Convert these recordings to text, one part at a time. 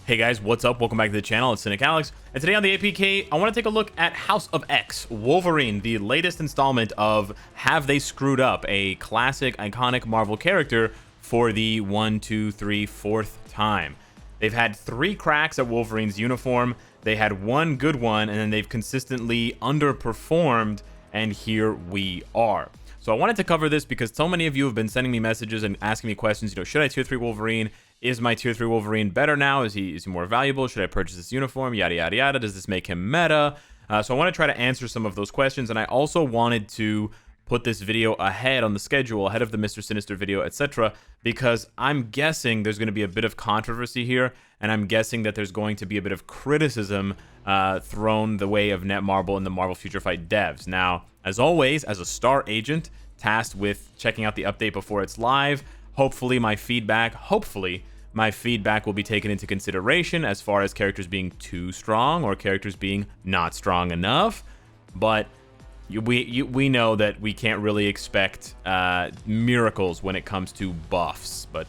Hey guys, what's up? Welcome back to the channel. It's Cynicalex, and today on the APK, I want to take a look at House of X, Wolverine, the latest installment of Have They Screwed Up, a classic, iconic Marvel character for the 1, 2, 3, 4th time. They've had 3 cracks at Wolverine's uniform, they had 1 good one, and then they've consistently underperformed, and here we are. So I wanted to cover this because so many of you have been sending me messages and asking me questions, should I tier 3 Wolverine? Is my tier 3 Wolverine better now? Is he more valuable? Should I purchase this uniform? Yada, yada, yada. Does this make him meta? So I want to try to answer some of those questions, and I also wanted to put this video ahead on the schedule, ahead of the Mr. Sinister video, etc., because I'm guessing there's going to be a bit of controversy here, and I'm guessing that there's going to be a bit of criticism thrown the way of Netmarble and the Marvel Future Fight devs. Now, as always, as a star agent tasked with checking out the update before it's live, hopefully my feedback will be taken into consideration as far as characters being too strong or characters being not strong enough. But we know that we can't really expect miracles when it comes to buffs. But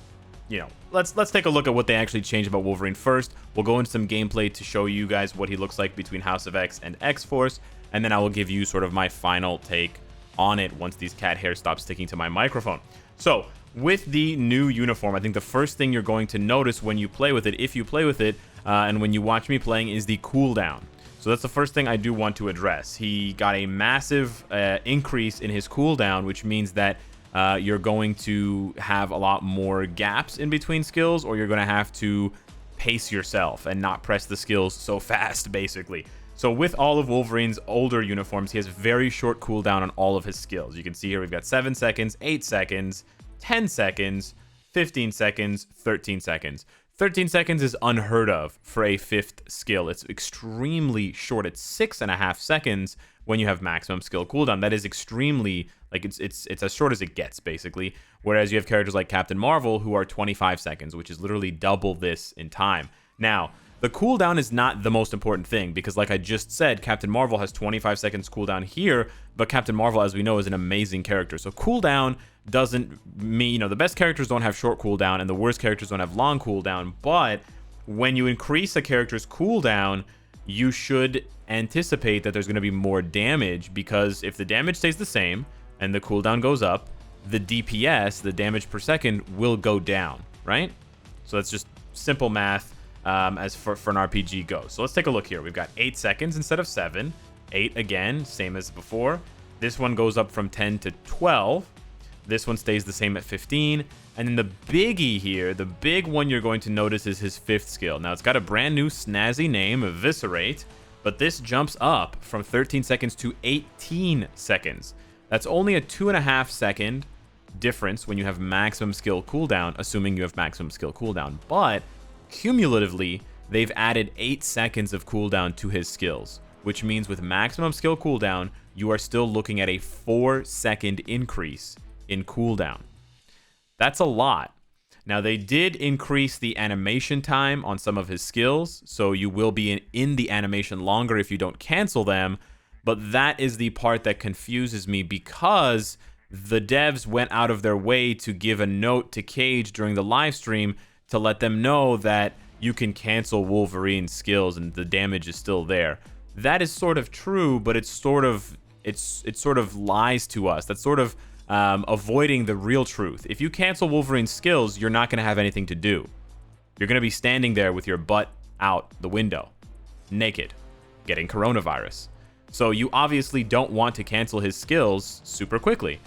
let's take a look at what they actually changed about Wolverine first. We'll go into some gameplay to show you guys what he looks like between House of X and X-Force, and then I will give you sort of my final take on it once these cat hairs stop sticking to my microphone. So with the new uniform, I think the first thing you're going to notice when you play with it, if you play with it, and when you watch me playing, is the cooldown. So that's the first thing I do want to address. He got a massive increase in his cooldown, which means that you're going to have a lot more gaps in between skills, or you're going to have to pace yourself and not press the skills so fast, basically. So with all of Wolverine's older uniforms, he has very short cooldown on all of his skills. You can see here we've got 7 seconds, 8 seconds, 10 seconds, 15 seconds, 13 seconds. 13 seconds is unheard of for a 5th skill. It's extremely short. It's 6.5 seconds when you have maximum skill cooldown. That is extremely, like, it's as short as it gets, basically. Whereas you have characters like Captain Marvel who are 25 seconds, which is literally double this in time. Now, the cooldown is not the most important thing because, like I just said, Captain Marvel has 25 seconds cooldown here, but Captain Marvel, as we know, is an amazing character. So cooldown doesn't mean, the best characters don't have short cooldown and the worst characters don't have long cooldown, but when you increase a character's cooldown, you should anticipate that there's going to be more damage, because if the damage stays the same and the cooldown goes up, the DPS, the damage per second, will go down, right? So that's just simple math. As for an RPG goes. So let's take a look here. We've got 8 seconds instead of 7. 8 again, same as before. This one goes up from 10 to 12. This one stays the same at 15. And then the biggie here, the big one you're going to notice, is his 5th skill. Now, it's got a brand new snazzy name, Eviscerate, but this jumps up from 13 seconds to 18 seconds. That's only a 2.5 second difference when you have maximum skill cooldown, assuming you have maximum skill cooldown. But cumulatively, they've added 8 seconds of cooldown to his skills, which means with maximum skill cooldown, you are still looking at a 4-second increase in cooldown. That's a lot. Now, they did increase the animation time on some of his skills, so you will be in the animation longer if you don't cancel them, but that is the part that confuses me, because the devs went out of their way to give a note to Cage during the live stream to let them know that you can cancel Wolverine's skills and the damage is still there. That is sort of true, but it's sort of lies to us. That's sort of avoiding the real truth. If you cancel Wolverine's skills, you're not going to have anything to do. You're going to be standing there with your butt out the window, naked, getting coronavirus. So you obviously don't want to cancel his skills super quickly.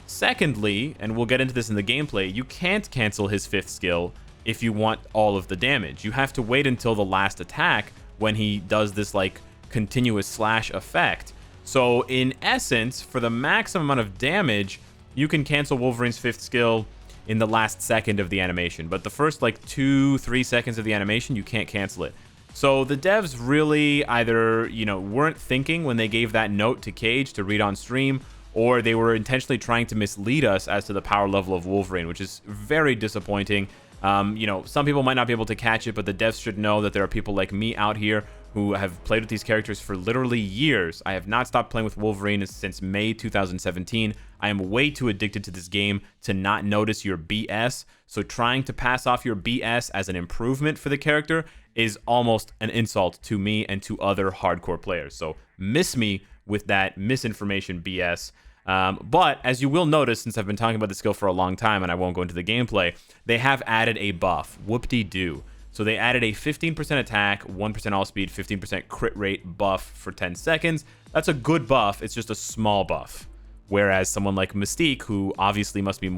Secondly, and we'll get into this in the gameplay, you can't cancel his 5th skill if you want all of the damage. You have to wait until the last attack when he does this like continuous slash effect. So in essence, for the maximum amount of damage, you can cancel Wolverine's 5th skill in the last second of the animation, but the first like 2-3 seconds of the animation, you can't cancel it. So the devs really either weren't thinking when they gave that note to Cage to read on stream, or they were intentionally trying to mislead us as to the power level of Wolverine, which is very disappointing. Some people might not be able to catch it, but the devs should know that there are people like me out here who have played with these characters for literally years. I have not stopped playing with Wolverine since May 2017. I am way too addicted to this game to not notice your BS. So trying to pass off your BS as an improvement for the character is almost an insult to me and to other hardcore players. So miss me with that misinformation BS. But as you will notice, since I've been talking about the skill for a long time and I won't go into the gameplay, they have added a buff. Whoop-de-doo. So they added a 15% attack, 1% all speed, 15% crit rate buff for 10 seconds. That's a good buff. It's just a small buff. Whereas someone like Mystique, who obviously must be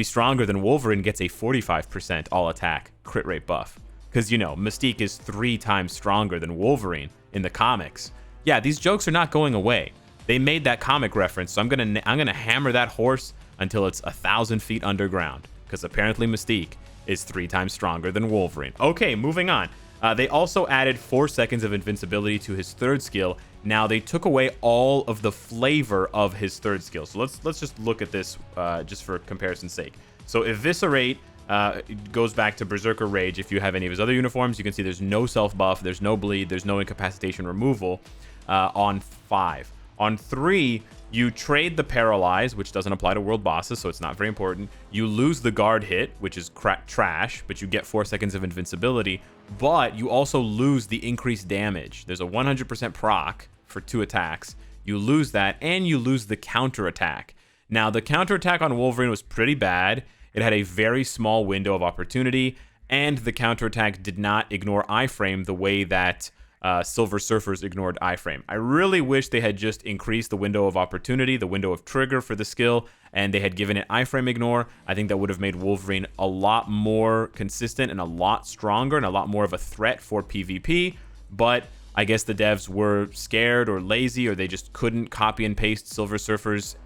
stronger than Wolverine, gets a 45% all attack crit rate buff. Because, you know, Mystique is 3 times stronger than Wolverine in the comics. Yeah, these jokes are not going away. They made that comic reference, so I'm gonna hammer that horse until it's 1,000 feet underground. Because apparently Mystique is 3 times stronger than Wolverine. Okay, moving on. They also added 4 seconds of invincibility to his 3rd skill. Now, they took away all of the flavor of his 3rd skill. So let's just look at this just for comparison's sake. So Eviscerate goes back to Berserker Rage. If you have any of his other uniforms, you can see there's no self-buff, there's no bleed, there's no incapacitation removal on 5. On 3, you trade the Paralyze, which doesn't apply to world bosses, so it's not very important. You lose the guard hit, which is trash, but you get 4 seconds of invincibility. But you also lose the increased damage. There's a 100% proc for 2 attacks. You lose that, and you lose the counterattack. Now, the counterattack on Wolverine was pretty bad. It had a very small window of opportunity, and the counterattack did not ignore iframe the way that Silver Surfers ignored iframe. I really wish they had just increased the window of opportunity, the window of trigger for the skill, and they had given it iframe ignore. I think that would have made Wolverine a lot more consistent and a lot stronger and a lot more of a threat for PvP, but I guess the devs were scared or lazy, or they just couldn't copy and paste Silver Surfer's,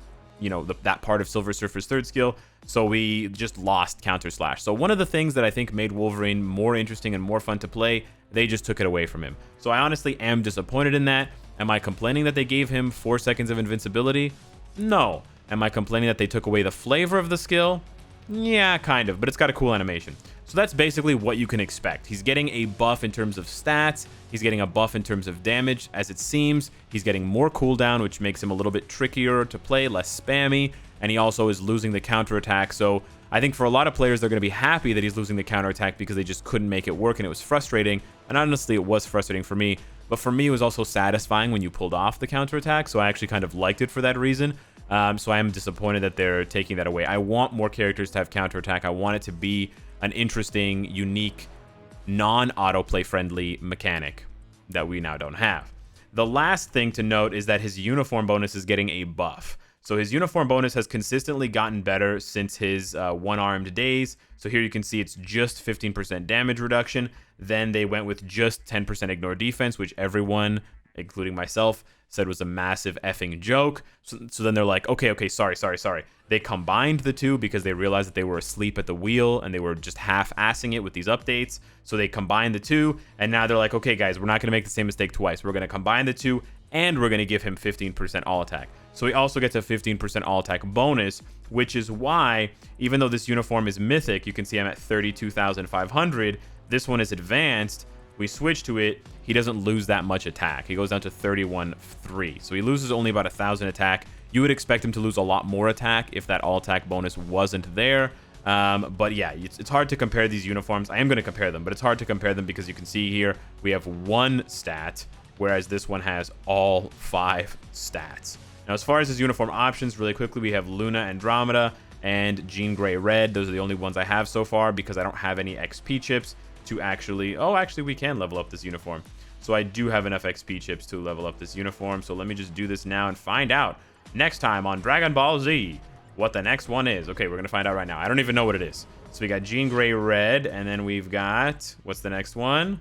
you know, that part of Silver Surfer's 3rd skill, so we just lost Counter Slash. So one of the things that I think made Wolverine more interesting and more fun to play, they just took it away from him. So I honestly am disappointed in that. Am I complaining that they gave him 4 seconds of invincibility? No. Am I complaining that they took away the flavor of the skill? Yeah, kind of, but it's got a cool animation. So that's basically what you can expect. He's getting a buff in terms of stats. He's getting a buff in terms of damage, as it seems. He's getting more cooldown, which makes him a little bit trickier to play, less spammy. And he also is losing the counterattack. So I think for a lot of players, they're going to be happy that he's losing the counterattack because they just couldn't make it work, and it was frustrating. And honestly, it was frustrating for me. But for me, it was also satisfying when you pulled off the counterattack. So I actually kind of liked it for that reason. So I am disappointed that they're taking that away. I want more characters to have counterattack. I want it to be an interesting, unique, non-autoplay friendly mechanic that we now don't have. The last thing to note is that his uniform bonus is getting a buff. So his uniform bonus has consistently gotten better since his one-armed days. So here you can see it's just 15% damage reduction. Then they went with just 10% ignore defense, which everyone, including myself, said was a massive effing joke. So then they're like, okay, sorry. They combined the two because they realized that they were asleep at the wheel and they were just half-assing it with these updates. So they combined the two, and now they're like, okay, guys, we're not going to make the same mistake twice. We're going to combine the two, and we're going to give him 15% all attack. So he also gets a 15% all attack bonus, which is why, even though this uniform is mythic, you can see I'm at 32,500. This one is advanced. We switch to it, he doesn't lose that much attack. He goes down to 31,300. So he loses only about 1,000 attack. You would expect him to lose a lot more attack if that all attack bonus wasn't there. But yeah, it's hard to compare these uniforms. I am going to compare them, but it's hard to compare them because you can see here we have 1 stat, whereas this one has all 5 stats. Now, as far as his uniform options, really quickly, we have Luna Andromeda and Jean Grey Red. Those are the only ones I have so far because I don't have any XP chips to actually... Oh, actually, we can level up this uniform. So I do have enough XP chips to level up this uniform. So let me just do this now and find out next time on Dragon Ball Z what the next one is. Okay, we're going to find out right now. I don't even know what it is. So we got Jean Grey Red, and then we've got... What's the next one?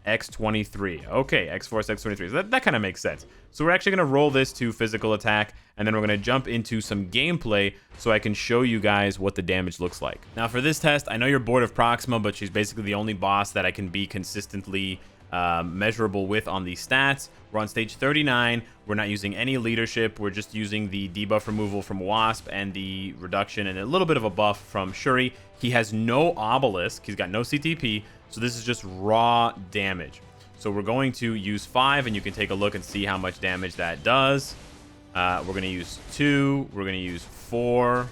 X23. Okay, X-Force X23. So that kind of makes sense. So we're actually going to roll this to physical attack, and then we're going to jump into some gameplay so I can show you guys what the damage looks like. Now for this test, I know you're bored of Proxima, but she's basically the only boss that I can be consistently measurable with on these stats. We're on stage 39. We're not using any leadership. We're just using the debuff removal from Wasp and the reduction and a little bit of a buff from Shuri. He has no obelisk. He's got no CTP, so this is just raw damage. So we're going to use 5, and you can take a look and see how much damage that does. We're going to use 2. We're going to use 4.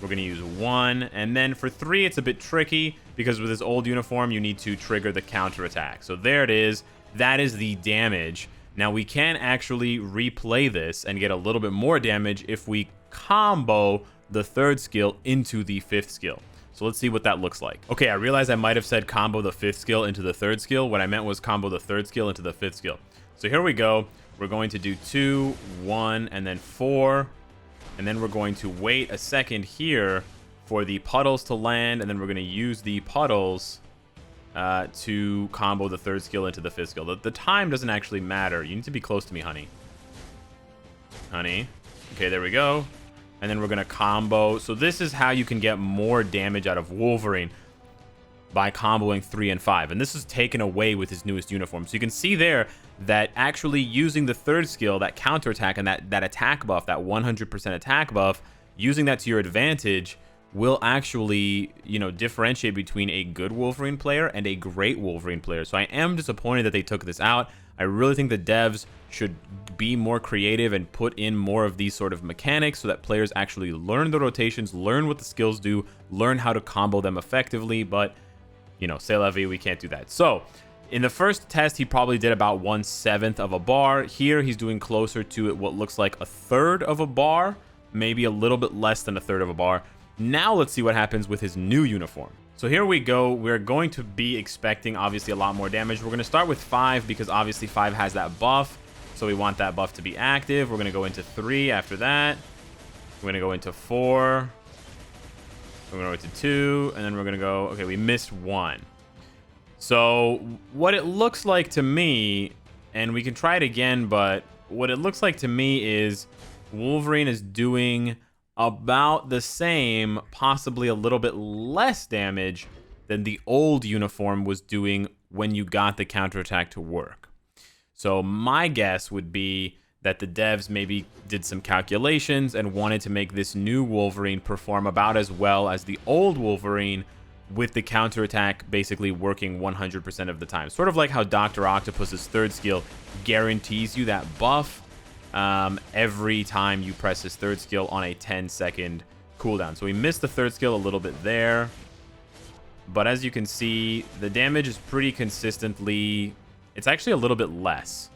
We're going to use 1. And then for 3, it's a bit tricky because with his old uniform, you need to trigger the counterattack. So there it is. That is the damage. Now, we can actually replay this and get a little bit more damage if we combo the 3rd skill into the 5th skill. So let's see what that looks like. Okay, I realized I might have said combo the 5th skill into the 3rd skill. What I meant was combo the 3rd skill into the 5th skill. So here we go. We're going to do 2, 1, and then 4. And then we're going to wait a second here for the puddles to land. And then we're going to use the puddles to combo the 3rd skill into the 5th skill. The time doesn't actually matter. You need to be close to me, honey. Honey. Okay, there we go. And then we're going to combo. So this is how you can get more damage out of Wolverine by comboing 3 and 5. And this is taken away with his newest uniform. So you can see there that actually using the 3rd skill, that counterattack and that attack buff, that 100% attack buff, using that to your advantage will actually, you know, differentiate between a good Wolverine player and a great Wolverine player. So I am disappointed that they took this out. I really think the devs should be more creative and put in more of these sort of mechanics so that players actually learn the rotations, learn what the skills do, learn how to combo them effectively. But, you know, c'est la vie, we can't do that. So in the first test, he probably did about 1/7 of a bar. Here, he's doing closer to what looks like 1/3 of a bar, maybe a little bit less than 1/3 of a bar. Now let's see what happens with his new uniform. So here we go. We're going to be expecting, obviously, a lot more damage. We're going to start with 5 because, obviously, 5 has that buff. So we want that buff to be active. We're going to go into 3 after that. We're going to go into 4. We're going to go into 2. And then we're going to go... Okay, we missed 1. So what it looks like to me, and we can try it again, but what it looks like to me is Wolverine is doing about the same, possibly a little bit less damage than the old uniform was doing when you got the counterattack to work. So my guess would be that the devs maybe did some calculations and wanted to make this new Wolverine perform about as well as the old Wolverine, with the counterattack basically working 100% of the time. Sort of like how Dr. Octopus's 3rd skill guarantees you that buff every time you press his 3rd skill on a 10-second cooldown. So we missed the 3rd skill a little bit there. But as you can see, the damage is pretty consistently... It's actually a little bit less.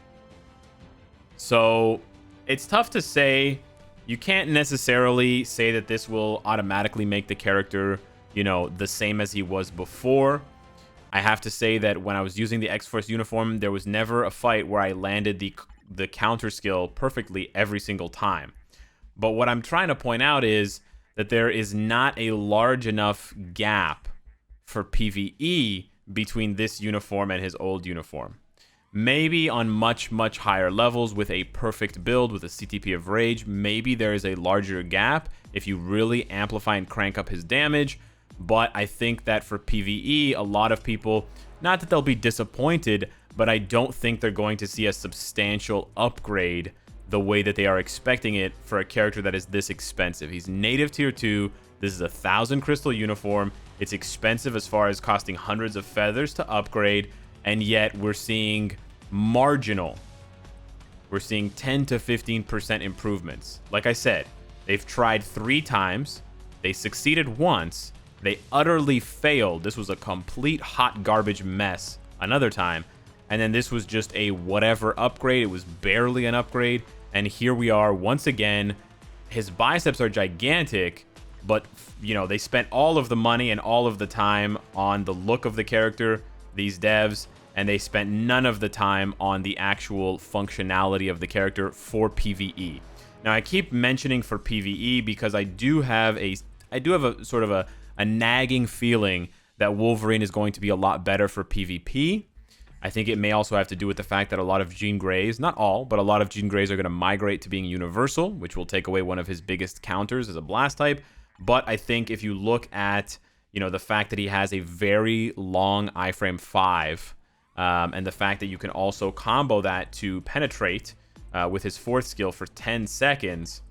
So it's tough to say. You can't necessarily say that this will automatically make the character, you know, the same as he was before. I have to say that when I was using the X-Force uniform, there was never a fight where I landed the counter skill perfectly every single time. But what I'm trying to point out is that there is not a large enough gap for PvE between this uniform and his old uniform. Maybe on much, much higher levels with a perfect build with a CTP of Rage, maybe there is a larger gap if you really amplify and crank up his damage. But I think that for PvE, a lot of people, not that they'll be disappointed, but I don't think they're going to see a substantial upgrade the way that they are expecting it for a character that is this expensive. He's native tier 2. This is a 1,000 crystal uniform. It's expensive as far as costing hundreds of feathers to upgrade, and yet we're seeing marginal. We're seeing 10 to 15% improvements. Like I said, they've tried 3 times. They succeeded once. They utterly failed. This was a complete hot garbage mess another time. And then this was just a whatever upgrade. It was barely an upgrade. And here we are once again. His biceps are gigantic, but, you know, they spent all of the money and all of the time on the look of the character, these devs, and they spent none of the time on the actual functionality of the character for PvE. Now, I keep mentioning for PvE because I do have a sort of a nagging feeling that Wolverine is going to be a lot better for PvP. I think it may also have to do with the fact that a lot of Jean Greys, not all, but a lot of Jean Greys are going to migrate to being universal, which will take away one of his biggest counters as a blast type. But I think if you look at, you know, the fact that he has a very long iframe 5, and the fact that you can also combo that to penetrate with his 4th skill for 10 seconds.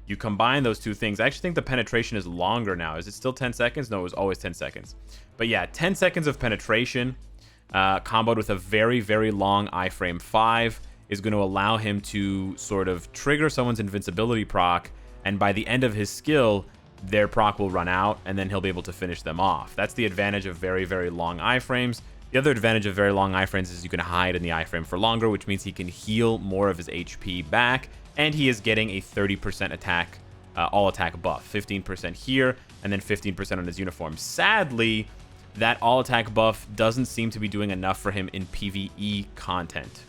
You combine those two things. I actually think the penetration is longer now. Is it still 10 seconds? No, it was always 10 seconds. But yeah, 10 seconds of penetration comboed with a very, very long iframe 5 is going to allow him to sort of trigger someone's invincibility proc, and by the end of his skill, their proc will run out, and then he'll be able to finish them off. That's the advantage of very, very long iframes. The other advantage of very long iframes is you can hide in the iframe for longer, which means he can heal more of his HP back, and he is getting a 30% attack, all attack buff. 15% here, and then 15% on his uniform. Sadly, that all attack buff doesn't seem to be doing enough for him in PvE content.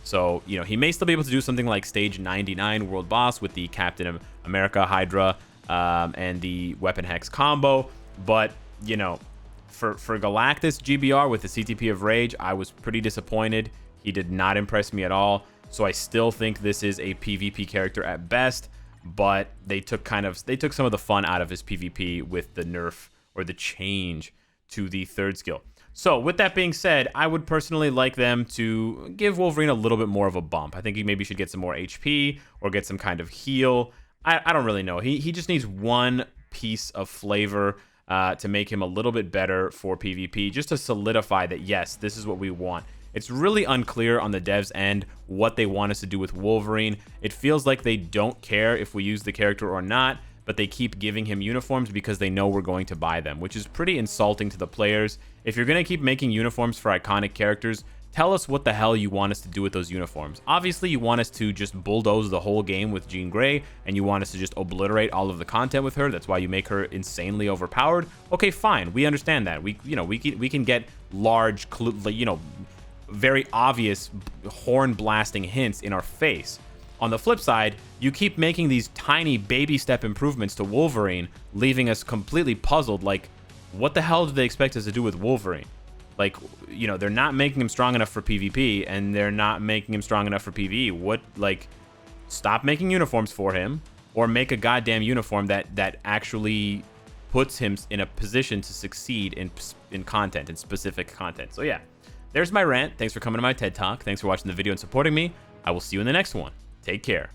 So, you know, he may still be able to do something like stage 99 world boss with the Captain America Hydra and the Weapon Hex combo, but, you know, for Galactus GBR with the CTP of Rage, I was pretty disappointed. He did not impress me at all. So I still think this is a PvP character at best, but they took some of the fun out of his PvP with the nerf or the change to the 3rd skill. So with that being said, I would personally like them to give Wolverine a little bit more of a bump. I think he maybe should get some more HP or get some kind of heal. I don't really know. He just needs one piece of flavor to make him a little bit better for PvP, just to solidify that, yes, this is what we want. It's really unclear on the devs' end what they want us to do with Wolverine. It feels like they don't care if we use the character or not, but they keep giving him uniforms because they know we're going to buy them, which is pretty insulting to the players. If you're going to keep making uniforms for iconic characters, tell us what the hell you want us to do with those uniforms. Obviously, you want us to just bulldoze the whole game with Jean Grey, and you want us to just obliterate all of the content with her. That's why you make her insanely overpowered. Okay, fine. We understand that. We can get large, very obvious horn blasting hints in our face. On the flip side, you keep making these tiny baby step improvements to Wolverine, leaving us completely puzzled. Like, what the hell do they expect us to do with Wolverine? Like, you know, they're not making him strong enough for PvP, and they're not making him strong enough for PvE. What, like, stop making uniforms for him, or make a goddamn uniform that actually puts him in a position to succeed in content, in specific content. So yeah, there's my rant. Thanks for coming to my TED Talk. Thanks for watching the video and supporting me. I will see you in the next one. Take care.